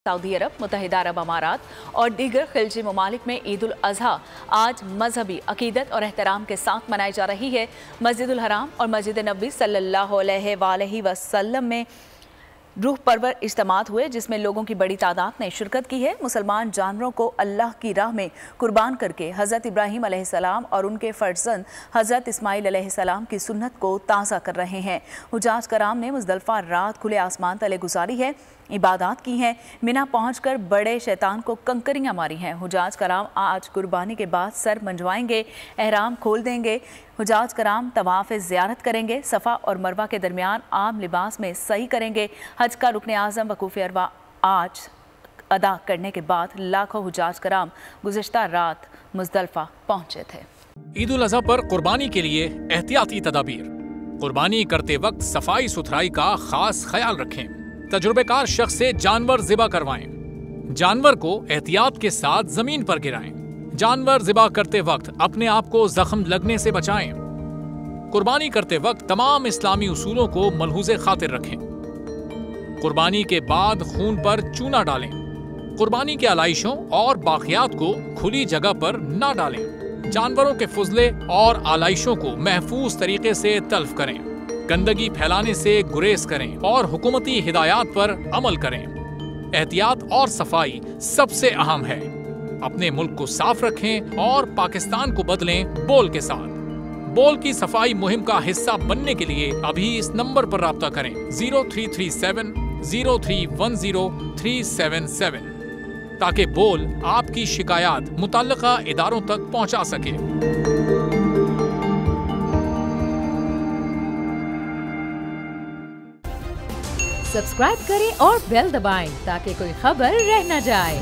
Saudi अरब, मुत्तहिदा अरब अमारात और दीगर खिलजी ममालिक में ईद उल अज़हा आज मजहबी अकीदत और एहतराम के साथ मनाई जा रही है। मस्जिदुल हराम और मस्जिद नबी सल्लल्लाहु अलैहि वसल्लम में रूह परवर इज्तिमात हुए, जिसमें लोगों की बड़ी तादाद ने शिरकत की है। मुसलमान जानवरों को अल्लाह की राह में कुर्बान करके हज़रत इब्राहीम अलैहिस्सलाम और उनके फर्जंद हज़रत इस्माइल अलैहिस्सलाम की सुन्नत को ताज़ा कर रहे हैं। हुजाज कराम ने मुज़दलिफ़ा रात खुले आसमान तले गुजारी है, इबादत की हैं, मिना पहुंचकर बड़े शैतान को कंकरियां मारी हैं। हुजाज कराम आज कुर्बानी के बाद सर मंजवाएंगे, एहराम खोल देंगे। हुजाज कराम तवाफ़ ज़ियारत करेंगे, सफ़ा और मरवा के दरमियान आम लिबास में सही करेंगे। हज का रुकन आज़म वकूफ़ अरवा आज अदा करने के बाद लाखों हुजाज कराम गुज़िश्ता रात मुज़दलिफ़ा पहुंचे थे। ईद उल अज़हा पर कुर्बानी के लिए एहतियाती तदाबीर। कुर्बानी करते वक्त सफाई सुथराई का खास ख्याल रखें। तजुर्बेकार शख्स से जानवर ज़िबा करवाएं। जानवर को एहतियात के साथ जमीन पर गिराएं। जानवर ज़िबा करते वक्त अपने आप को जख्म लगने से बचाएं। कुर्बानी करते वक्त तमाम इस्लामी उसूलों को मलहूज़े खातिर रखें। कुर्बानी के बाद खून पर चूना डालें। कुर्बानी के आलाइशों और बाकियात को खुली जगह पर न डालें। जानवरों के फुजले और आलाइशों को महफूज तरीके से तल्फ करें। गंदगी फैलाने से गुरेज करें और हुकूमती हिदायत पर अमल करें। एहतियात और सफाई सबसे अहम है। अपने मुल्क को साफ रखें और पाकिस्तान को बदलें बोल के साथ। बोल की सफाई मुहिम का हिस्सा बनने के लिए अभी इस नंबर पर राब्ता करें 0337 0310 377 ताकि बोल आपकी शिकायत मुतल्लिका इदारों तक पहुंचा सके। सब्सक्राइब करें और बेल दबाएं ताकि कोई खबर रह न जाए।